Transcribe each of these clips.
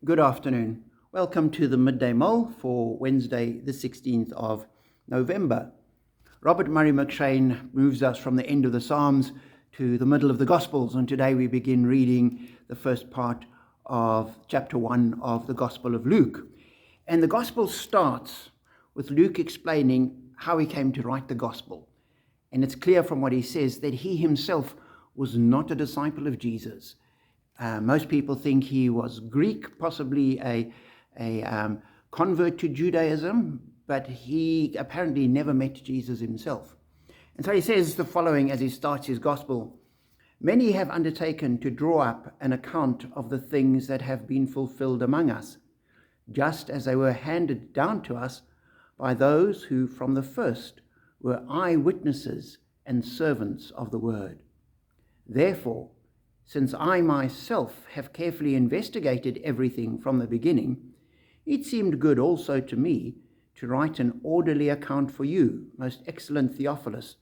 Good afternoon. Welcome to the Midday Mull for Wednesday, the 16th of November. Robert Murray McShane moves us from the end of the Psalms to the middle of the Gospels, and today we begin reading the first part of chapter 1 of the Gospel of Luke. And the Gospel starts with Luke explaining how he came to write the Gospel. And it's clear from what he says that he himself was not a disciple of Jesus. Most people think he was Greek, possibly a convert to Judaism, but he apparently never met Jesus himself. And so he says the following as he starts his gospel: "Many have undertaken to draw up an account of the things that have been fulfilled among us, just as they were handed down to us by those who from the first were eyewitnesses and servants of the word. Therefore, since I myself have carefully investigated everything from the beginning, it seemed good also to me to write an orderly account for you, most excellent Theophilus,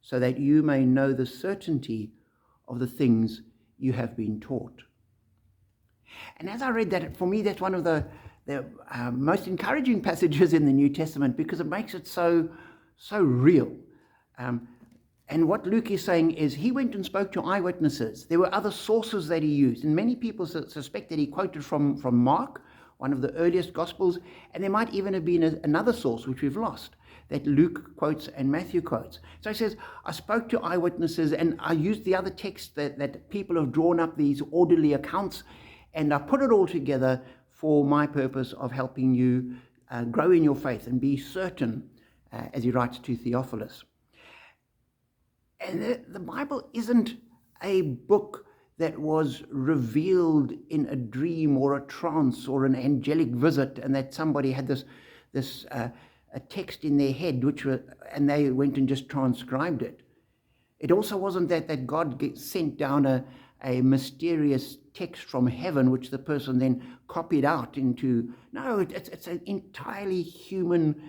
so that you may know the certainty of the things you have been taught." And as I read that, for me, that's one of the most encouraging passages in the New Testament, because it makes it so real. And what Luke is saying is he went and spoke to eyewitnesses. There were other sources that he used. And many people suspect that he quoted from Mark, one of the earliest Gospels. And there might even have been another source, which we've lost, that Luke quotes and Matthew quotes. So he says, I spoke to eyewitnesses and I used the other text that people have drawn up, these orderly accounts. And I put it all together for my purpose of helping you grow in your faith and be certain, as he writes to Theophilus. And the Bible isn't a book that was revealed in a dream or a trance or an angelic visit, and that somebody had this a text in their head and they went and just transcribed it. It also wasn't that God sent down a mysterious text from heaven which the person then copied out into. No, it's an entirely human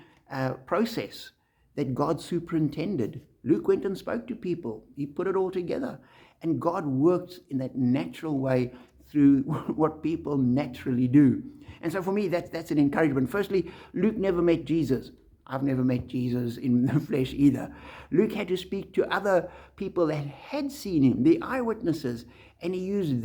process that God superintended. Luke went and spoke to people. He put it all together. And God worked in that natural way through what people naturally do. And so for me, that's an encouragement. Firstly, Luke never met Jesus. I've never met Jesus in the flesh either. Luke had to speak to other people that had seen him, the eyewitnesses, and he used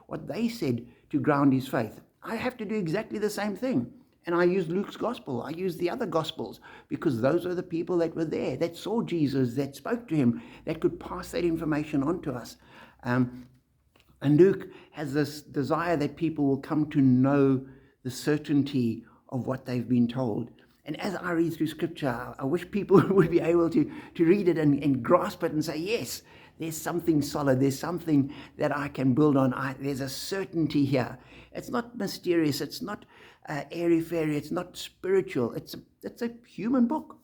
what they said to ground his faith. I have to do exactly the same thing. And I used Luke's gospel. I used the other gospels because those are the people that were there, that saw Jesus, that spoke to him, that could pass that information on to us. And Luke has this desire that people will come to know the certainty of what they've been told. And as I read through Scripture, I wish people would be able to read it and grasp it and say, yes, there's something solid. There's something that I can build on. There's a certainty here. It's not mysterious. It's not airy-fairy. It's not spiritual. It's a human book.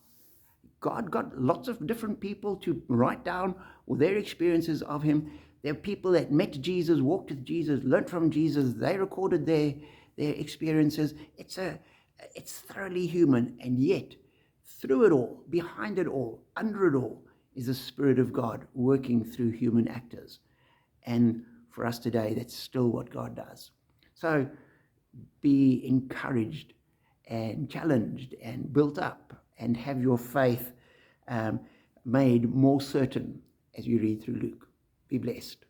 God got lots of different people to write down their experiences of him. There are people that met Jesus, walked with Jesus, learned from Jesus. They recorded their experiences. It's thoroughly human, and yet through it all, behind it all, under it all, is the Spirit of God working through human actors. And for us today, that's still what God does. So be encouraged and challenged and built up and have your faith made more certain as you read through Luke. Be blessed.